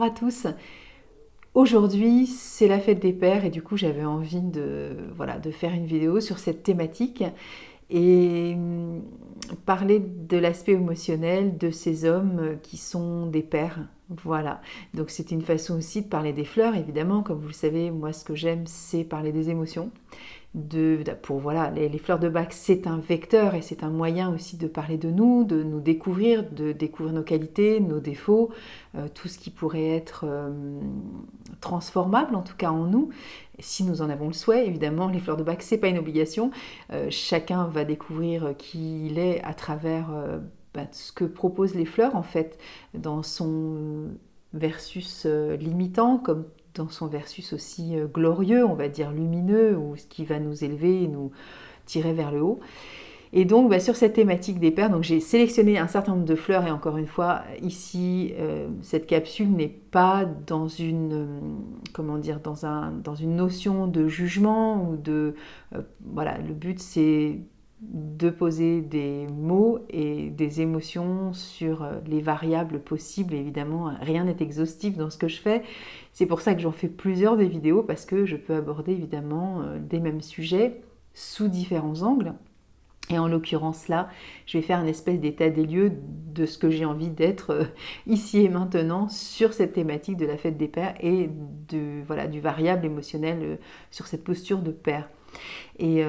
bonjour à tous. Aujourd'hui, c'est la fête des pères et du coup, j'avais envie de faire une vidéo sur cette thématique et parler de l'aspect émotionnel de ces hommes qui sont des pères. Voilà, donc c'est une façon aussi de parler des fleurs, évidemment, comme vous le savez, moi ce que j'aime c'est parler des émotions. Les fleurs de bac, c'est un vecteur et c'est un moyen aussi de parler de nous découvrir, de découvrir nos qualités, nos défauts, tout ce qui pourrait être transformable en tout cas en nous, si nous en avons le souhait. Évidemment, les fleurs de bac, c'est pas une obligation. Chacun va découvrir qui il est à travers ce que proposent les fleurs en fait, dans son versus limitant, comme dans son versus aussi glorieux, on va dire lumineux, ou ce qui va nous élever et nous tirer vers le haut. Et donc sur cette thématique des pères, donc j'ai sélectionné un certain nombre de fleurs et encore une fois ici cette capsule n'est pas dans une dans une notion de jugement ou voilà, le but c'est de poser des mots et des émotions sur les variables possibles. Évidemment, rien n'est exhaustif dans ce que je fais. C'est pour ça que j'en fais plusieurs des vidéos, parce que je peux aborder évidemment des mêmes sujets sous différents angles. Et en l'occurrence là, je vais faire une espèce d'état des lieux de ce que j'ai envie d'être ici et maintenant sur cette thématique de la fête des pères et du variable émotionnel sur cette posture de père. Et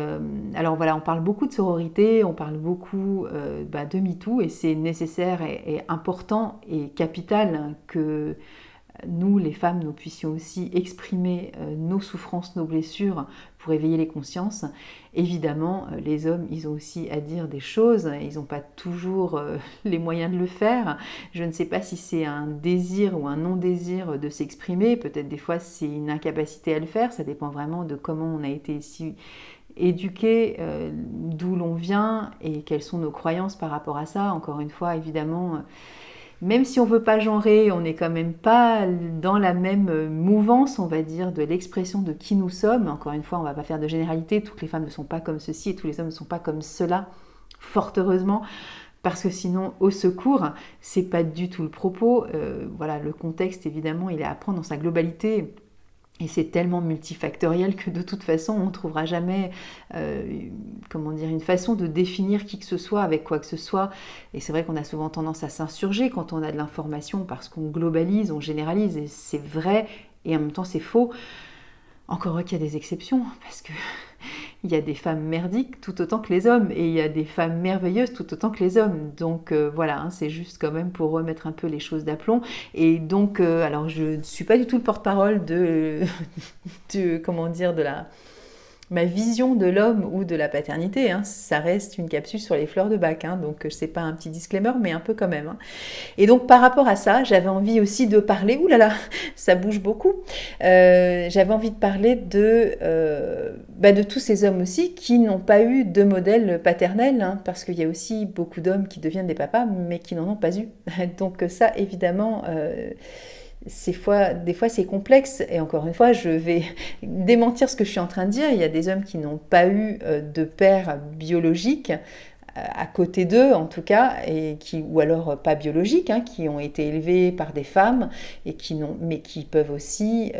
alors voilà, on parle beaucoup de sororité, on parle beaucoup de MeToo, et c'est nécessaire et important et capital que nous, les femmes, nous puissions aussi exprimer nos souffrances, nos blessures pour éveiller les consciences. Évidemment, les hommes, ils ont aussi à dire des choses, ils n'ont pas toujours les moyens de le faire. Je ne sais pas si c'est un désir ou un non-désir de s'exprimer, peut-être des fois c'est une incapacité à le faire, ça dépend vraiment de comment on a été ici éduqué, d'où l'on vient et quelles sont nos croyances par rapport à ça. Encore une fois, évidemment, même si on ne veut pas genrer, on n'est quand même pas dans la même mouvance, on va dire, de l'expression de qui nous sommes. Encore une fois, on ne va pas faire de généralité, toutes les femmes ne sont pas comme ceci et tous les hommes ne sont pas comme cela, fort heureusement, parce que sinon, au secours, c'est pas du tout le propos. Voilà, le contexte, évidemment, il est à prendre dans sa globalité. Et c'est tellement multifactoriel que de toute façon, on ne trouvera jamais une façon de définir qui que ce soit avec quoi que ce soit. Et c'est vrai qu'on a souvent tendance à s'insurger quand on a de l'information parce qu'on globalise, on généralise, et c'est vrai, et en même temps c'est faux. Encore qu'il y a des exceptions, parce que il y a des femmes merdiques tout autant que les hommes, et il y a des femmes merveilleuses tout autant que les hommes. Donc voilà, c'est juste quand même pour remettre un peu les choses d'aplomb. Et donc, alors je ne suis pas du tout le porte-parole de ma vision de l'homme ou de la paternité, hein. Ça reste une capsule sur les fleurs de bac, hein, donc c'est pas un petit disclaimer, mais un peu quand même, hein. Et donc par rapport à ça, j'avais envie aussi de parler, oulala, ça bouge beaucoup, j'avais envie de parler de tous ces hommes aussi qui n'ont pas eu de modèle paternel, hein, parce qu'il y a aussi beaucoup d'hommes qui deviennent des papas, mais qui n'en ont pas eu. Donc ça, évidemment, des fois c'est complexe, et encore une fois je vais démentir ce que je suis en train de dire. Il y a des hommes qui n'ont pas eu de père biologique à côté d'eux en tout cas, ou alors pas biologiques, hein, qui ont été élevés par des femmes et mais qui peuvent aussi,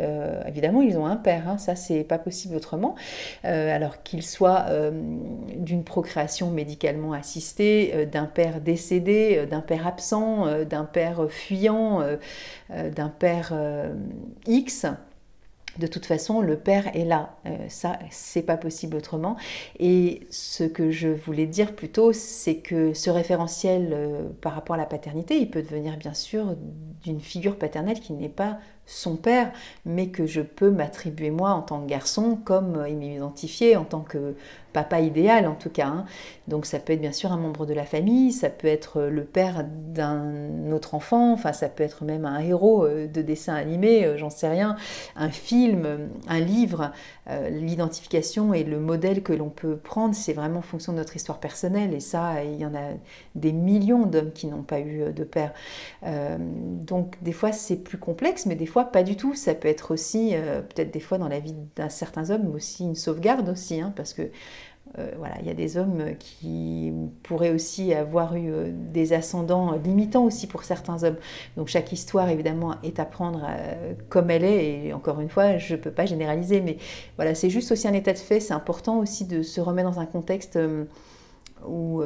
évidemment ils ont un père, hein, ça c'est pas possible autrement, alors qu'il soit d'une procréation médicalement assistée, d'un père décédé, d'un père absent, d'un père fuyant, d'un père X. De toute façon, le père est là. Ça, c'est pas possible autrement. Et ce que je voulais dire plutôt, c'est que ce référentiel par rapport à la paternité, il peut devenir bien sûr d'une figure paternelle qui n'est pas son père, mais que je peux m'attribuer moi en tant que garçon, comme m'identifier en tant que papa idéal en tout cas, hein. Donc ça peut être bien sûr un membre de la famille, ça peut être le père d'un autre enfant, enfin ça peut être même un héros de dessin animé, j'en sais rien, un film, un livre. L'identification et le modèle que l'on peut prendre, c'est vraiment en fonction de notre histoire personnelle, et ça, il y en a des millions d'hommes qui n'ont pas eu de père. Donc des fois c'est plus complexe, mais des fois pas du tout. Ça peut être aussi, peut-être des fois dans la vie d'un certain homme, aussi une sauvegarde aussi, hein, parce que voilà, il y a des hommes qui pourraient aussi avoir eu des ascendants limitants aussi pour certains hommes. Donc chaque histoire évidemment est à prendre comme elle est, et encore une fois je ne peux pas généraliser, mais voilà, c'est juste aussi un état de fait. C'est important aussi de se remettre dans un contexte où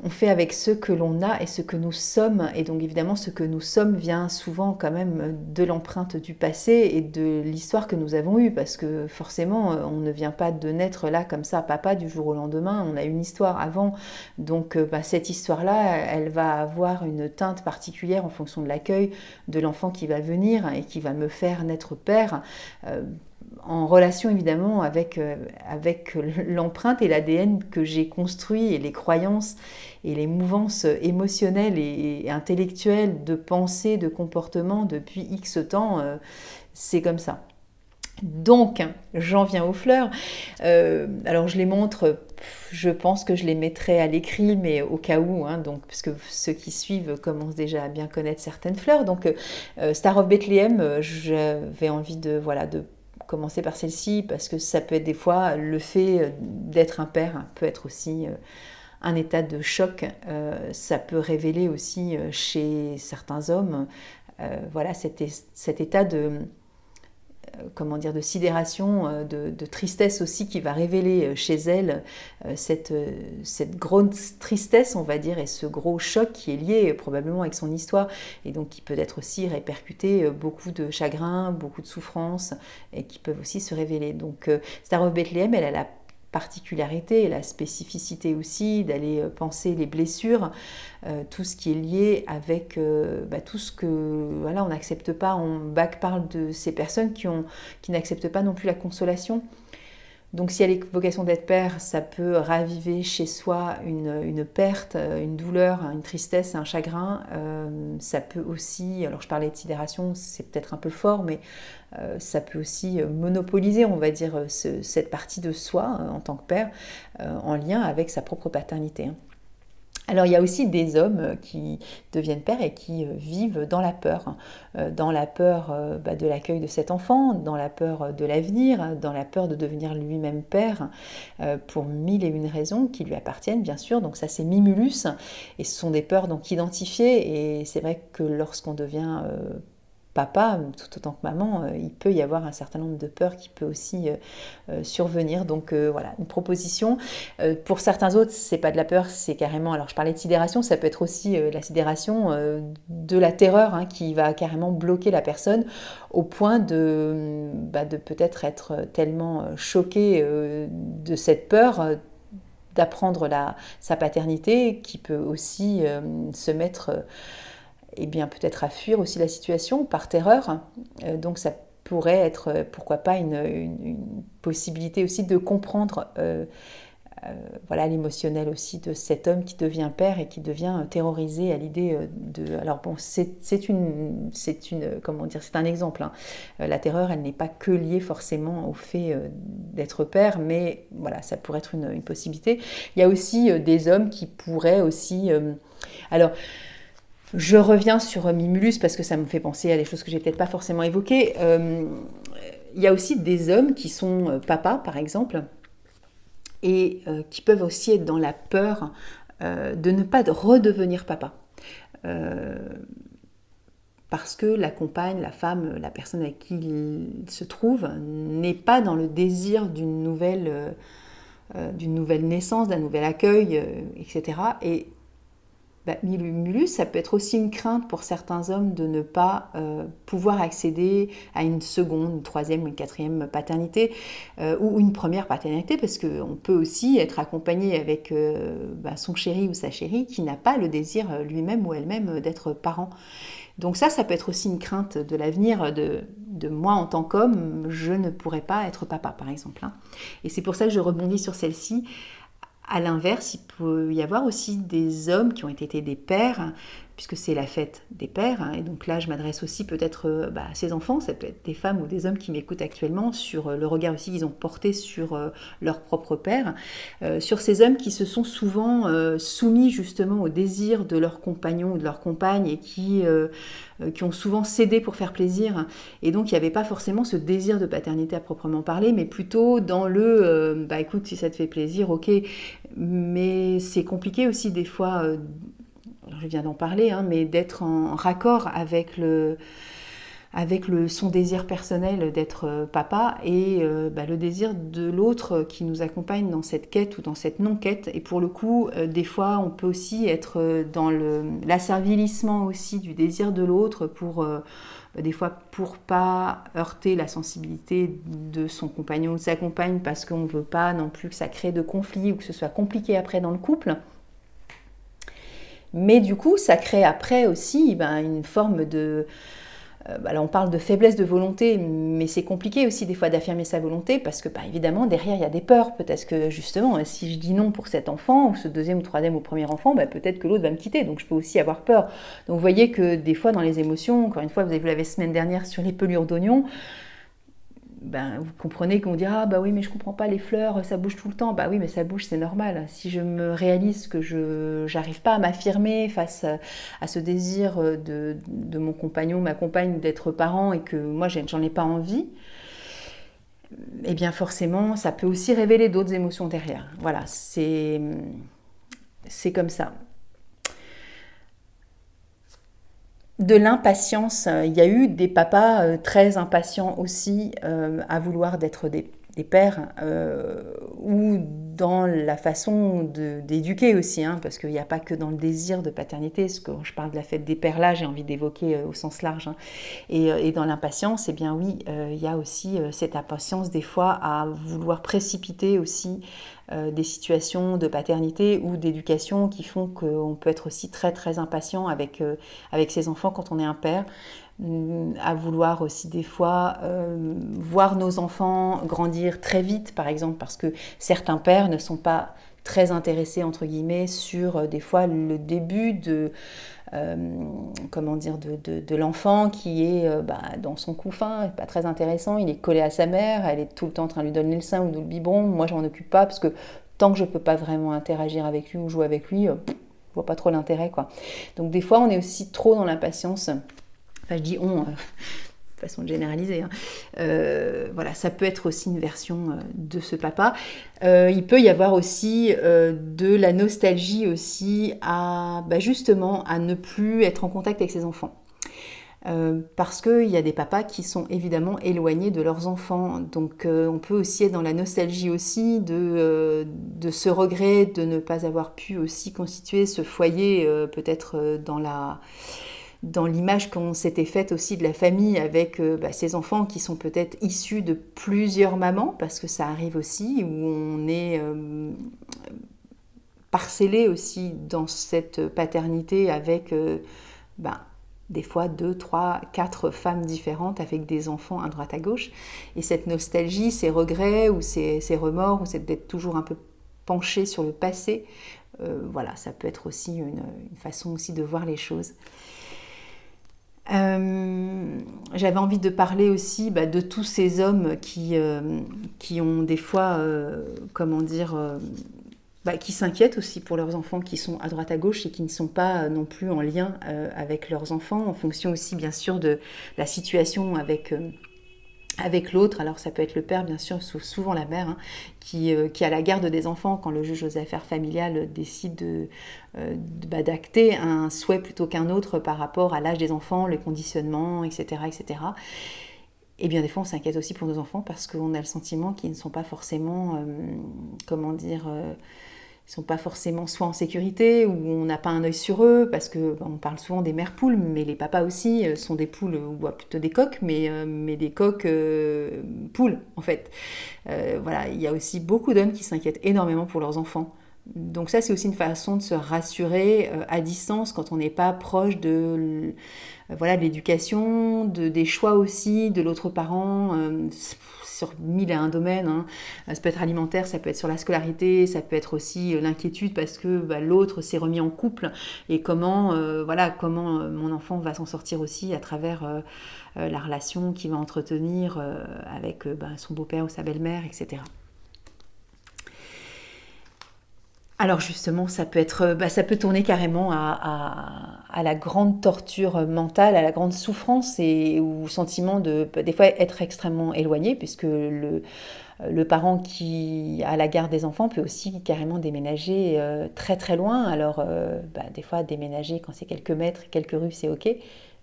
on fait avec ce que l'on a et ce que nous sommes, et donc évidemment ce que nous sommes vient souvent quand même de l'empreinte du passé et de l'histoire que nous avons eue, parce que forcément on ne vient pas de naître là comme ça papa du jour au lendemain, on a une histoire avant, donc cette histoire-là elle va avoir une teinte particulière en fonction de l'accueil de l'enfant qui va venir et qui va me faire naître père, en relation évidemment avec l'empreinte et l'ADN que j'ai construit, et les croyances et les mouvances émotionnelles et intellectuelles de pensée, de comportement depuis X temps, c'est comme ça. Donc, j'en viens aux fleurs. Alors, je les montre, je pense que je les mettrai à l'écrit, mais au cas où, donc, parce que ceux qui suivent commencent déjà à bien connaître certaines fleurs. Donc, Star of Bethlehem, j'avais envie de commencer par celle-ci, parce que ça peut être des fois le fait d'être un père, peut être aussi un état de choc. Ça peut révéler aussi chez certains hommes cet état de de sidération, de tristesse aussi, qui va révéler chez elle cette grosse tristesse, on va dire, et ce gros choc qui est lié probablement avec son histoire, et donc qui peut être aussi répercuté beaucoup de chagrin, beaucoup de souffrance, et qui peuvent aussi se révéler. Donc Star of Bethlehem, elle a la particularité et la spécificité aussi d'aller penser les blessures, tout ce qui est lié avec tout ce que on n'accepte pas. Bach parle de ces personnes qui n'acceptent pas non plus la consolation. Donc si elle a vocation d'être père, ça peut raviver chez soi une perte, une douleur, une tristesse, un chagrin. Ça peut aussi, alors je parlais de sidération, c'est peut-être un peu fort, mais ça peut aussi monopoliser, on va dire, cette partie de soi en tant que père, en lien avec sa propre paternité. Alors il y a aussi des hommes qui deviennent pères et qui vivent dans la peur de l'accueil de cet enfant, dans la peur de l'avenir, dans la peur de devenir lui-même père, pour mille et une raisons qui lui appartiennent bien sûr. Donc ça c'est Mimulus, et ce sont des peurs donc identifiées, et c'est vrai que lorsqu'on devient papa, tout autant que maman, il peut y avoir un certain nombre de peurs qui peut aussi survenir. Donc voilà, une proposition. Pour certains autres, c'est pas de la peur, c'est carrément, alors je parlais de sidération, ça peut être aussi la sidération de la terreur, qui va carrément bloquer la personne au point de peut-être être tellement choqué de cette peur, d'apprendre sa paternité, qui peut aussi se mettre peut-être à fuir aussi la situation par terreur. Donc ça pourrait être, pourquoi pas, une possibilité aussi de comprendre l'émotionnel aussi de cet homme qui devient père et qui devient terrorisé à l'idée de... Alors bon, c'est un exemple. La terreur, elle n'est pas que liée forcément au fait d'être père, mais voilà, ça pourrait être une possibilité. Il y a aussi des hommes qui pourraient aussi... alors, je reviens sur Mimulus parce que ça me fait penser à des choses que j'ai peut-être pas forcément évoquées. Il y a aussi des hommes qui sont papas, par exemple, et qui peuvent aussi être dans la peur de ne pas redevenir papa. Parce que la compagne, la femme, la personne avec qui il se trouve n'est pas dans le désir d'une nouvelle naissance, d'un nouvel accueil, etc. Et Mimulus, ça peut être aussi une crainte pour certains hommes de ne pas pouvoir accéder à une seconde, une troisième ou une quatrième paternité, ou une première paternité, parce qu'on peut aussi être accompagné avec son chéri ou sa chérie qui n'a pas le désir lui-même ou elle-même d'être parent. Donc ça peut être aussi une crainte de l'avenir de moi en tant qu'homme, je ne pourrais pas être papa, par exemple. Et c'est pour ça que je rebondis sur celle-ci. À l'inverse, il peut y avoir aussi des hommes qui ont été des pères, puisque c'est la fête des pères, hein, et donc là je m'adresse aussi peut-être à ces enfants, ça peut être des femmes ou des hommes qui m'écoutent actuellement, sur le regard aussi qu'ils ont porté sur leur propre père, sur ces hommes qui se sont souvent soumis justement au désir de leur compagnon ou de leur compagne et qui ont souvent cédé pour faire plaisir, et donc il n'y avait pas forcément ce désir de paternité à proprement parler, mais plutôt dans le écoute, si ça te fait plaisir, ok, mais c'est compliqué aussi des fois, je viens d'en parler, hein, mais d'être en raccord avec son désir personnel d'être papa et le désir de l'autre qui nous accompagne dans cette quête ou dans cette non-quête. Et pour le coup, des fois, on peut aussi être dans l'asservillissement aussi du désir de l'autre pour des fois pour pas heurter la sensibilité de son compagnon ou de sa compagne, parce qu'on ne veut pas non plus que ça crée de conflits ou que ce soit compliqué après dans le couple. Mais du coup, ça crée après aussi une forme de... Là, on parle de faiblesse de volonté, mais c'est compliqué aussi des fois d'affirmer sa volonté, parce que évidemment, derrière, il y a des peurs. Peut-être que justement, si je dis non pour cet enfant, ou ce deuxième ou troisième ou premier enfant, peut-être que l'autre va me quitter, donc je peux aussi avoir peur. Donc vous voyez que des fois, dans les émotions, encore une fois, vous avez vu la semaine dernière sur les pelures d'oignons, vous comprenez qu'on dira oui, mais je comprends pas, les fleurs ça bouge tout le temps. Oui, mais ça bouge, c'est normal. Si je me réalise que je n'arrive pas à m'affirmer face à ce désir de mon compagnon, ma compagne, d'être parent, et que moi j'en ai pas envie, eh bien forcément ça peut aussi révéler d'autres émotions derrière. Voilà, c'est comme ça. De l'impatience, il y a eu des papas très impatients aussi à vouloir d'être des pères, ou dans la façon d'éduquer aussi, hein, parce qu'il n'y a pas que dans le désir de paternité. Quand je parle de la fête des pères là, j'ai envie d'évoquer au sens large, hein. Et dans l'impatience, eh bien oui, il y a aussi cette impatience des fois à vouloir précipiter aussi des situations de paternité ou d'éducation qui font qu'on peut être aussi très très impatient avec ses enfants quand on est un père, à vouloir aussi des fois voir nos enfants grandir très vite, par exemple, parce que certains pères ne sont pas très intéressés, entre guillemets, sur des fois le début de l'enfant qui est dans son couffin, pas très intéressant, il est collé à sa mère, elle est tout le temps en train de lui donner le sein ou le biberon. Moi je m'en occupe pas, parce que tant que je peux pas vraiment interagir avec lui ou jouer avec lui, je vois pas trop l'intérêt, quoi. Donc des fois on est aussi trop dans l'impatience, enfin je dis on, façon de généraliser, hein. Voilà, ça peut être aussi une version de ce papa. Il peut y avoir aussi de la nostalgie aussi justement à ne plus être en contact avec ses enfants. Parce qu'il y a des papas qui sont évidemment éloignés de leurs enfants, donc on peut aussi être dans la nostalgie aussi de ce regret de ne pas avoir pu aussi constituer ce foyer, peut-être dans l'image qu'on s'était faite aussi de la famille, avec ces enfants qui sont peut-être issus de plusieurs mamans, parce que ça arrive aussi, où on est parcellé aussi dans cette paternité avec des fois 2, 3, 4 femmes différentes avec des enfants à droite à gauche. Et cette nostalgie, ces regrets ou ces remords, ou c'est d'être toujours un peu penché sur le passé, voilà, ça peut être aussi une façon aussi de voir les choses. J'avais envie de parler aussi de tous ces hommes qui ont des fois, qui s'inquiètent aussi pour leurs enfants, qui sont à droite à gauche et qui ne sont pas non plus en lien avec leurs enfants, en fonction aussi bien sûr de la situation avec l'autre. Alors ça peut être le père, bien sûr, souvent la mère, hein, qui a la garde des enfants quand le juge aux affaires familiales décide d'acter un souhait plutôt qu'un autre par rapport à l'âge des enfants, le conditionnement, etc., etc. Et bien des fois on s'inquiète aussi pour nos enfants, parce qu'on a le sentiment qu'ils ne sont pas forcément, ils sont pas forcément soit en sécurité, ou on n'a pas un œil sur eux, parce que on parle souvent des mères poules, mais les papas aussi sont des poules, ou plutôt des coqs, mais des coqs poules en fait. Voilà, il y a aussi beaucoup d'hommes qui s'inquiètent énormément pour leurs enfants, Donc ça, c'est aussi une façon de se rassurer à distance quand on n'est pas proche de voilà, de l'éducation, des choix aussi de l'autre parent sur 1001 domaines. Hein. Ça peut être alimentaire, ça peut être sur la scolarité, ça peut être aussi l'inquiétude parce que l'autre s'est remis en couple et comment mon enfant va s'en sortir aussi à travers la relation qu'il va entretenir avec son beau-père ou sa belle-mère, etc. Alors justement, ça peut tourner carrément à la grande torture mentale, à la grande souffrance et au sentiment de des fois être extrêmement éloigné, puisque le parent qui a la garde des enfants peut aussi carrément déménager très très loin. Alors des fois déménager quand c'est quelques mètres, quelques rues, c'est ok.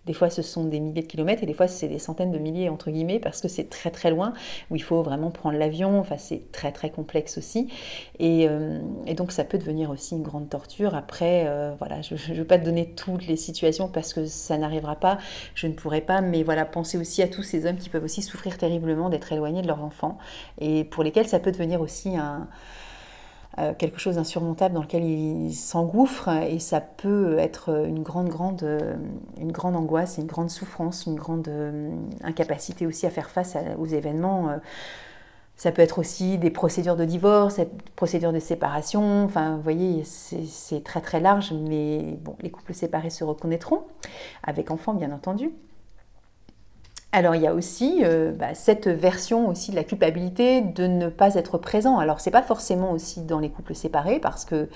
Des fois, ce sont des milliers de kilomètres et des fois, c'est des centaines de milliers, entre guillemets, parce que c'est très très loin, où il faut vraiment prendre l'avion. Enfin, c'est très très complexe aussi. Et donc, ça peut devenir aussi une grande torture. Après, voilà, je ne veux pas te donner toutes les situations parce que ça n'arrivera pas, je ne pourrai pas, mais voilà, pensez aussi à tous ces hommes qui peuvent aussi souffrir terriblement d'être éloignés de leurs enfants et pour lesquels ça peut devenir aussi quelque chose d'insurmontable dans lequel ils s'engouffrent et ça peut être une grande angoisse, une grande souffrance, une grande incapacité aussi à faire face aux événements. Ça peut être aussi des procédures de divorce, des procédures de séparation, enfin vous voyez c'est très très large, mais bon, les couples séparés se reconnaîtront, avec enfants bien entendu. Alors il y a aussi cette version aussi de la culpabilité de ne pas être présent. Alors c'est pas forcément aussi dans les couples séparés parce que,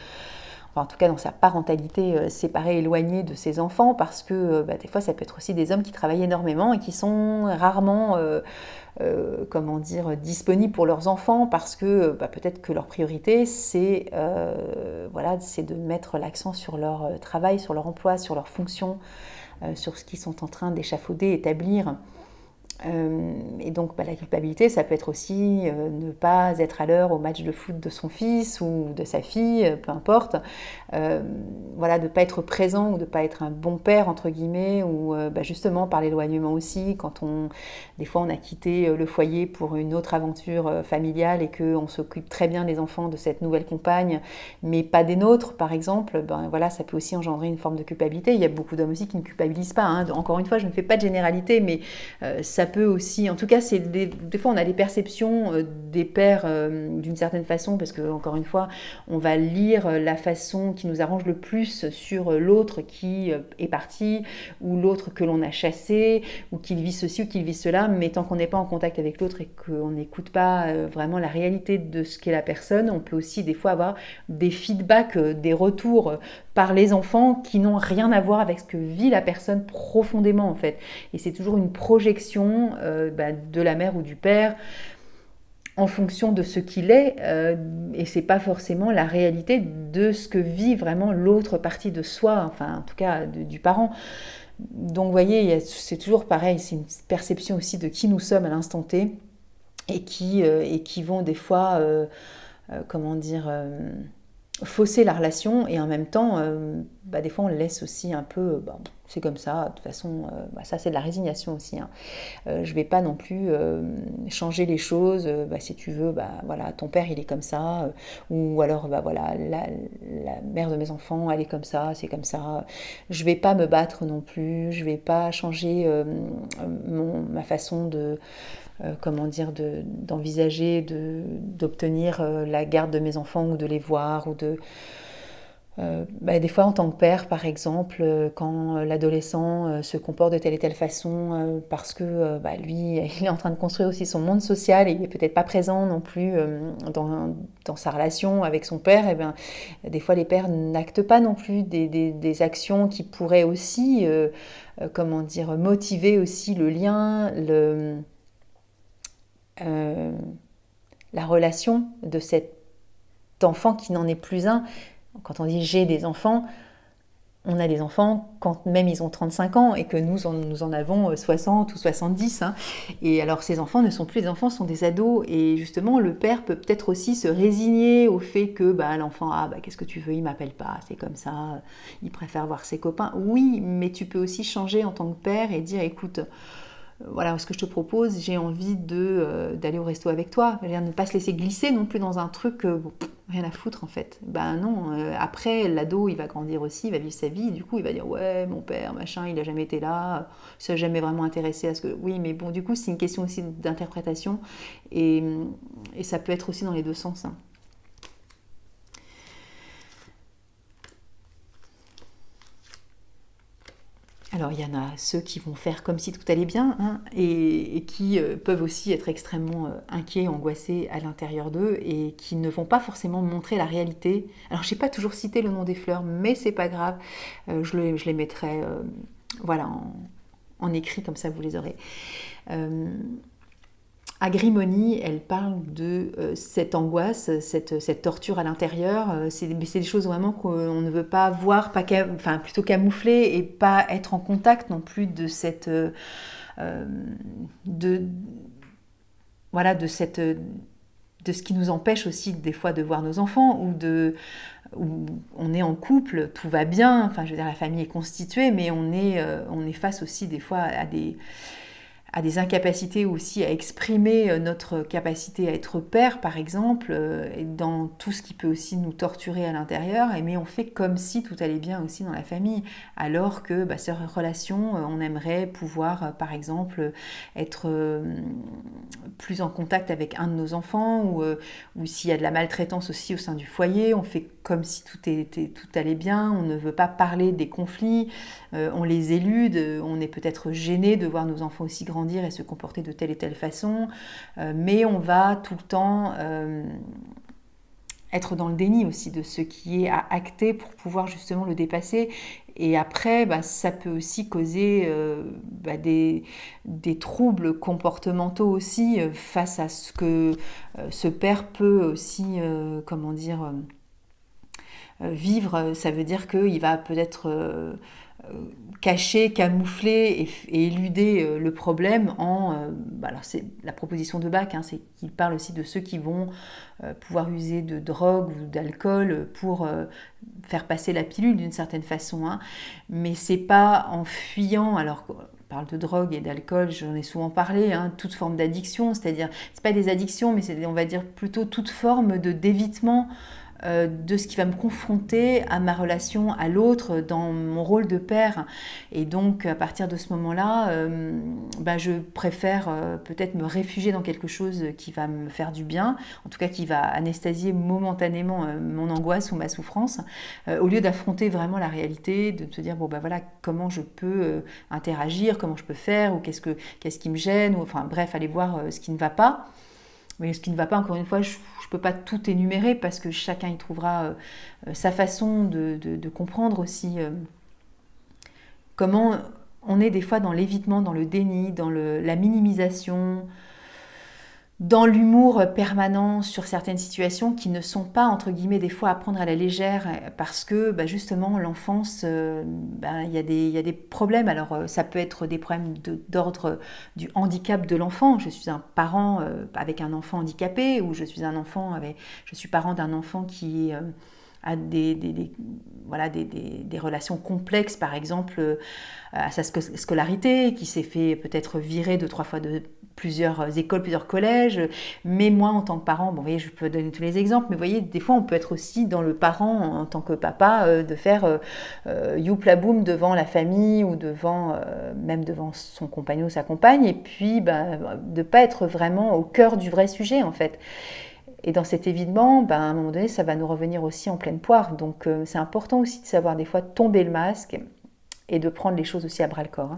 enfin, en tout cas dans sa parentalité séparée, éloignée de ses enfants, parce que des fois ça peut être aussi des hommes qui travaillent énormément et qui sont rarement disponibles pour leurs enfants parce que peut-être que leur priorité c'est c'est de mettre l'accent sur leur travail, sur leur emploi, sur leur fonction, sur ce qu'ils sont en train d'échafauder, établir. Et donc la culpabilité, ça peut être aussi ne pas être à l'heure au match de foot de son fils ou de sa fille, peu importe. De ne pas être présent ou de ne pas être un bon père, entre guillemets, ou justement par l'éloignement aussi, quand des fois on a quitté le foyer pour une autre aventure familiale et qu'on s'occupe très bien des enfants de cette nouvelle compagne, mais pas des nôtres, par exemple, ça peut aussi engendrer une forme de culpabilité. Il y a beaucoup d'hommes aussi qui ne culpabilisent pas. Hein. Encore une fois, je ne fais pas de généralité, mais ça peut aussi, en tout cas, des fois on a des perceptions des pères d'une certaine façon, parce que encore une fois, on va lire la façon qui nous arrange le plus sur l'autre qui est parti, ou l'autre que l'on a chassé, ou qu'il vit ceci ou qu'il vit cela, mais tant qu'on n'est pas en contact avec l'autre et qu'on n'écoute pas vraiment la réalité de ce qu'est la personne, on peut aussi des fois avoir des feedbacks, des retours par les enfants qui n'ont rien à voir avec ce que vit la personne profondément en fait. Et c'est toujours une projection de la mère ou du père en fonction de ce qu'il est, et c'est pas forcément la réalité de ce que vit vraiment l'autre partie de soi, enfin en tout cas du parent. Donc vous voyez, c'est toujours pareil, c'est une perception aussi de qui nous sommes à l'instant T, et qui vont des fois, fausser la relation, et en même temps, des fois on le laisse aussi un peu, c'est comme ça, de toute façon, ça c'est de la résignation aussi. Hein. Je ne vais pas non plus changer les choses, si tu veux, ton père il est comme ça, ou alors la mère de mes enfants elle est comme ça, c'est comme ça. Je ne vais pas me battre non plus, je ne vais pas changer ma façon d'envisager d'obtenir la garde de mes enfants ou de les voir ou des fois en tant que père par exemple, quand l'adolescent se comporte de telle et telle façon parce que lui il est en train de construire aussi son monde social et il n'est peut-être pas présent non plus dans sa relation avec son père, et des fois les pères n'actent pas non plus des actions qui pourraient aussi motiver aussi le lien, la relation de cet enfant qui n'en est plus un. Quand on dit j'ai des enfants, on a des enfants quand même ils ont 35 ans et que nous en avons 60 ou 70. Hein. Et alors ces enfants ne sont plus des enfants, ce sont des ados. Et justement, le père peut peut-être aussi se résigner au fait que l'enfant, qu'est-ce que tu veux, il m'appelle pas, c'est comme ça, il préfère voir ses copains. Oui, mais tu peux aussi changer en tant que père et dire, écoute, voilà ce que je te propose, j'ai envie d'aller au resto avec toi. Ne pas se laisser glisser non plus dans un truc rien à foutre en fait. Ben non, après l'ado il va grandir aussi, il va vivre sa vie, du coup il va dire ouais mon père machin il a jamais été là, il s'est jamais vraiment intéressé à ce que... Oui mais bon du coup c'est une question aussi d'interprétation et, et ça peut être aussi dans les deux sens. Hein. Alors il y en a ceux qui vont faire comme si tout allait bien hein, et qui peuvent aussi être extrêmement inquiets, angoissés à l'intérieur d'eux et qui ne vont pas forcément montrer la réalité. Alors je n'ai pas toujours cité le nom des fleurs, mais c'est pas grave, je les mettrai voilà, en écrit comme ça vous les aurez. Agrimony, elle parle de cette angoisse, cette torture à l'intérieur. C'est des choses vraiment qu'on ne veut pas voir, enfin, plutôt camoufler et pas être en contact non plus de cette, de, voilà, de cette, de ce qui nous empêche aussi des fois de voir nos enfants où on est en couple, tout va bien. Enfin, je veux dire, la famille est constituée, mais on est face aussi des fois à des incapacités aussi à exprimer notre capacité à être père, par exemple, et dans tout ce qui peut aussi nous torturer à l'intérieur, mais on fait comme si tout allait bien aussi dans la famille, alors que ces relations, on aimerait pouvoir, par exemple, être plus en contact avec un de nos enfants, ou s'il y a de la maltraitance aussi au sein du foyer, on fait comme si tout allait bien, on ne veut pas parler des conflits, on les élude, on est peut-être gêné de voir nos enfants aussi grandir et se comporter de telle et telle façon, mais on va tout le temps être dans le déni aussi de ce qui est à acter pour pouvoir justement le dépasser. Et après, ça peut aussi causer des troubles comportementaux aussi face à ce que ce père peut aussi, comment dire, vivre. Ça veut dire qu'il va peut-être cacher, camoufler et éluder le problème alors c'est la proposition de Bach, hein, c'est qu'il parle aussi de ceux qui vont pouvoir user de drogue ou d'alcool pour faire passer la pilule d'une certaine façon, hein. Mais c'est pas en fuyant, alors on parle de drogue et d'alcool, j'en ai souvent parlé, hein, toute forme d'addiction, c'est-à-dire, c'est pas des addictions, mais c'est, on va dire plutôt toute forme d'évitement de ce qui va me confronter à ma relation à l'autre dans mon rôle de père. Et donc, à partir de ce moment-là, je préfère peut-être me réfugier dans quelque chose qui va me faire du bien, en tout cas qui va anesthésier momentanément mon angoisse ou ma souffrance, au lieu d'affronter vraiment la réalité, de se dire, voilà, comment je peux interagir, comment je peux faire, ou qu'est-ce qui me gêne, ou enfin bref, aller voir ce qui ne va pas. Mais ce qui ne va pas, encore une fois, je ne peux pas tout énumérer parce que chacun y trouvera sa façon de comprendre aussi comment on est des fois dans l'évitement, dans le déni, dans la minimisation, dans l'humour permanent sur certaines situations qui ne sont pas, entre guillemets, des fois à prendre à la légère parce que justement l'enfance, il y a des problèmes. Alors ça peut être des problèmes d'ordre du handicap de l'enfant. Je suis un parent avec un enfant handicapé, ou je suis parent d'un enfant qui a des relations complexes, par exemple à sa scolarité, qui s'est fait peut-être virer 2-3 fois de plusieurs écoles, plusieurs collèges. Mais moi, en tant que parent, vous voyez, je peux donner tous les exemples, mais vous voyez, des fois, on peut être aussi dans le parent, en tant que papa, de faire youpla boum devant la famille, ou même devant son compagnon ou sa compagne, et puis de ne pas être vraiment au cœur du vrai sujet, en fait. Et dans cet évitement, à un moment donné, ça va nous revenir aussi en pleine poire. Donc c'est important aussi de savoir des fois tomber le masque et de prendre les choses aussi à bras-le-corps.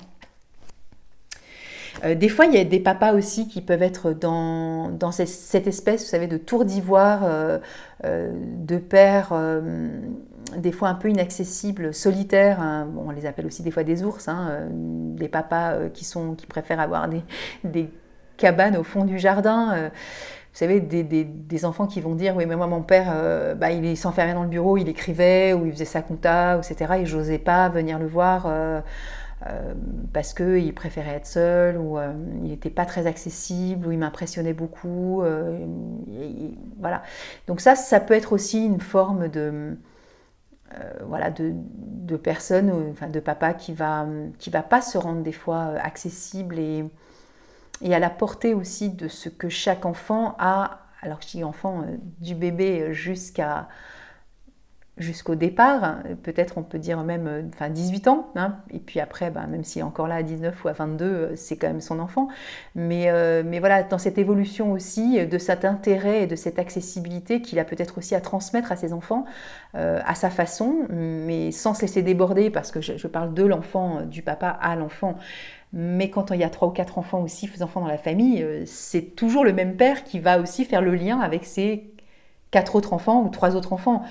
Des fois, il y a des papas aussi qui peuvent être dans cette espèce, vous savez, de tour d'ivoire, de père, des fois un peu inaccessibles, solitaires. Hein. On les appelle aussi des fois des ours, hein, des papas qui préfèrent avoir des cabanes au fond du jardin. Vous savez, des enfants qui vont dire « Oui, mais moi, mon père, il s'enfermait dans le bureau, il écrivait, ou il faisait sa compta, etc. Et je n'osais pas venir le voir parce qu'il préférait être seul, ou il n'était pas très accessible, ou il m'impressionnait beaucoup. Voilà. Donc ça peut être aussi une forme de personne, enfin de papa qui va pas se rendre des fois accessible et à la portée aussi de ce que chaque enfant a alors je dis enfant, du bébé jusqu'au départ, peut-être on peut dire même 18 ans, hein, et puis après, même s'il est encore là à 19 ou à 22, c'est quand même son enfant. Mais voilà, dans cette évolution aussi, de cet intérêt et de cette accessibilité qu'il a peut-être aussi à transmettre à ses enfants, à sa façon, mais sans se laisser déborder, parce que je parle de l'enfant, du papa à l'enfant. Mais quand il y a 3 ou 4 enfants ou 6 enfants dans la famille, c'est toujours le même père qui va aussi faire le lien avec ses 4 autres enfants ou 3 autres enfants.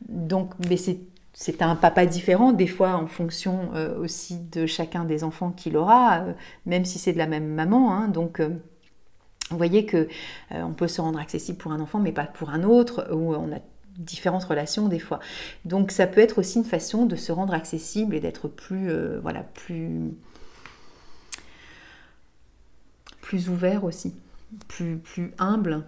Donc, mais c'est un papa différent, des fois en fonction aussi de chacun des enfants qu'il aura, même si c'est de la même maman. Hein. Donc, vous voyez que on peut se rendre accessible pour un enfant, mais pas pour un autre, où on a différentes relations des fois. Donc, ça peut être aussi une façon de se rendre accessible et d'être plus ouvert aussi, plus humble,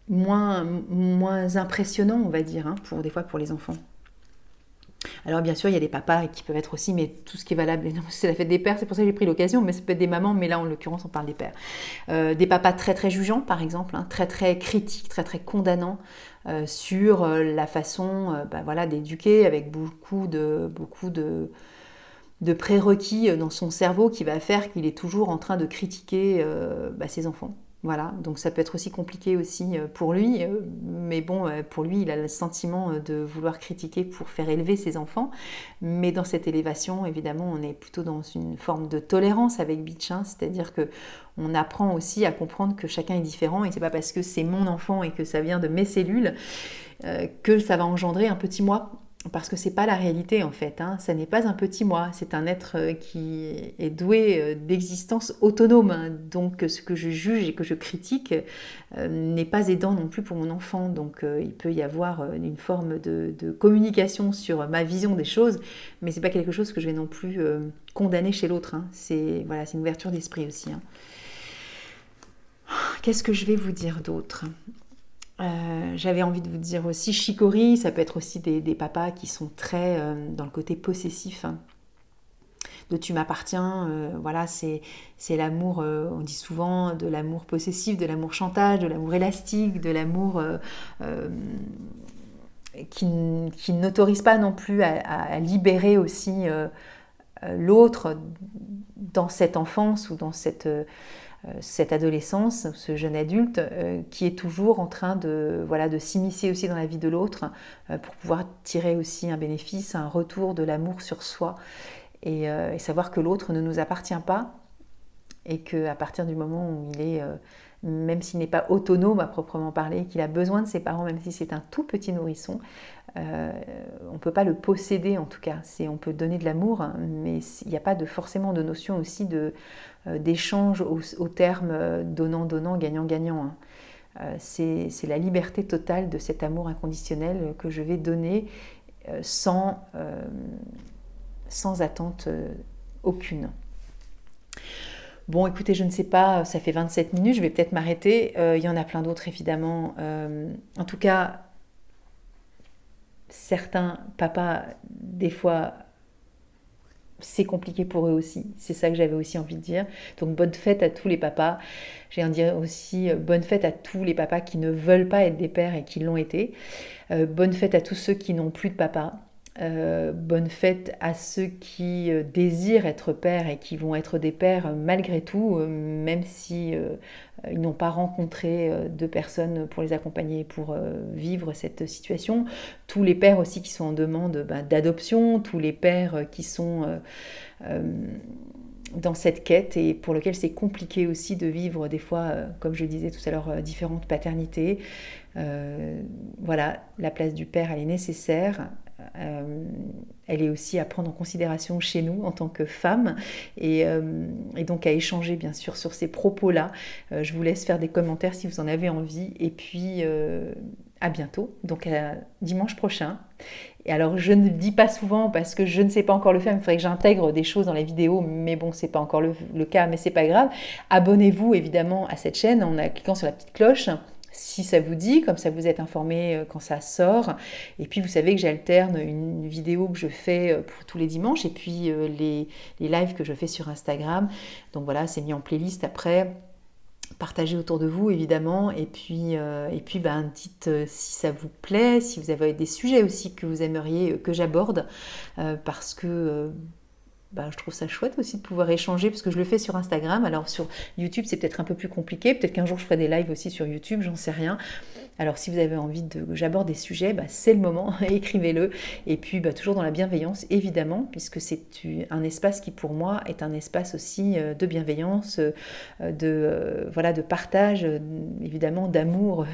moins impressionnant, on va dire, hein, des fois pour les enfants. Alors bien sûr, il y a des papas qui peuvent être aussi, mais tout ce qui est valable, c'est la fête des pères, c'est pour ça que j'ai pris l'occasion, mais ça peut être des mamans, mais là en l'occurrence on parle des pères. Des papas très très jugeants par exemple, hein, très très critiques, très très condamnants sur la façon d'éduquer, avec beaucoup de prérequis dans son cerveau qui va faire qu'il est toujours en train de critiquer ses enfants. Voilà, donc ça peut être aussi compliqué aussi pour lui, mais bon, pour lui, il a le sentiment de vouloir critiquer pour faire élever ses enfants, mais dans cette élévation, évidemment, on est plutôt dans une forme de tolérance avec Beach, hein, c'est-à-dire que on apprend aussi à comprendre que chacun est différent et c'est pas parce que c'est mon enfant et que ça vient de mes cellules que ça va engendrer un petit moi. Parce que c'est pas la réalité en fait, hein. Ça n'est pas un petit moi, c'est un être qui est doué d'existence autonome. Hein. Donc ce que je juge et que je critique n'est pas aidant non plus pour mon enfant. Donc il peut y avoir une forme de communication sur ma vision des choses, mais c'est pas quelque chose que je vais non plus condamner chez l'autre. Hein. C'est une ouverture d'esprit aussi. Hein. Qu'est-ce que je vais vous dire d'autre ? J'avais envie de vous dire aussi chicorée, ça peut être aussi des papas qui sont très dans le côté possessif, hein, de tu m'appartiens, voilà, c'est l'amour, on dit souvent de l'amour possessif, de l'amour chantage, de l'amour élastique, de l'amour qui n'autorise pas non plus à libérer aussi l'autre dans cette enfance ou dans cette adolescence, ce jeune adulte qui est toujours en train de s'immiscer aussi dans la vie de l'autre pour pouvoir tirer aussi un bénéfice, un retour de l'amour sur soi et savoir que l'autre ne nous appartient pas et qu'à partir du moment où il est, même s'il n'est pas autonome à proprement parler, qu'il a besoin de ses parents, même si c'est un tout petit nourrisson, on ne peut pas le posséder en tout cas. On peut donner de l'amour, hein, mais il n'y a pas forcément de notion aussi d'échange au terme donnant-donnant, gagnant-gagnant. Hein. C'est la liberté totale de cet amour inconditionnel que je vais donner sans attente aucune. Bon, écoutez, je ne sais pas, ça fait 27 minutes, je vais peut-être m'arrêter. Il y en a plein d'autres, évidemment. En tout cas, certains papas, des fois, c'est compliqué pour eux aussi. C'est ça que j'avais aussi envie de dire. Donc, bonne fête à tous les papas. J'ai envie de dire aussi bonne fête à tous les papas qui ne veulent pas être des pères et qui l'ont été. Bonne fête à tous ceux qui n'ont plus de papa. Bonne fête à ceux qui désirent être pères et qui vont être des pères malgré tout, même si ils n'ont pas rencontré de personnes pour les accompagner pour vivre cette situation. Tous les pères aussi qui sont en demande d'adoption, tous les pères qui sont dans cette quête et pour lequel c'est compliqué aussi de vivre des fois, comme je disais tout à l'heure, différentes paternités. Voilà, la place du père, elle est nécessaire. Elle est aussi à prendre en considération chez nous en tant que femme et donc à échanger bien sûr sur ces propos-là. Je vous laisse faire des commentaires si vous en avez envie et puis à bientôt, donc à dimanche prochain. Et alors je ne le dis pas souvent parce que je ne sais pas encore le faire, il faudrait que j'intègre des choses dans la vidéo, mais bon, c'est pas encore le cas, mais c'est pas grave. Abonnez-vous évidemment à cette chaîne en cliquant sur la petite cloche. Si ça vous dit, comme ça vous êtes informé quand ça sort. Et puis vous savez que j'alterne une vidéo que je fais pour tous les dimanches et puis les lives que je fais sur Instagram. Donc voilà, c'est mis en playlist après. partagez autour de vous évidemment, et puis dites si ça vous plaît, si vous avez des sujets aussi que vous aimeriez que j'aborde, parce que je trouve ça chouette aussi de pouvoir échanger, parce que je le fais sur Instagram. Alors sur YouTube c'est peut-être un peu plus compliqué, peut-être qu'un jour je ferai des lives aussi sur YouTube, j'en sais rien. Alors si vous avez envie que j'aborde des sujets, c'est le moment, écrivez-le. Et puis toujours dans la bienveillance évidemment, puisque c'est un espace qui pour moi est un espace aussi de bienveillance, de partage, évidemment d'amour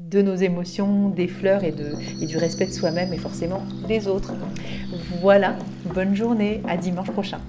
de nos émotions, des fleurs et du respect de soi-même et forcément des autres. Voilà, bonne journée, à dimanche prochain.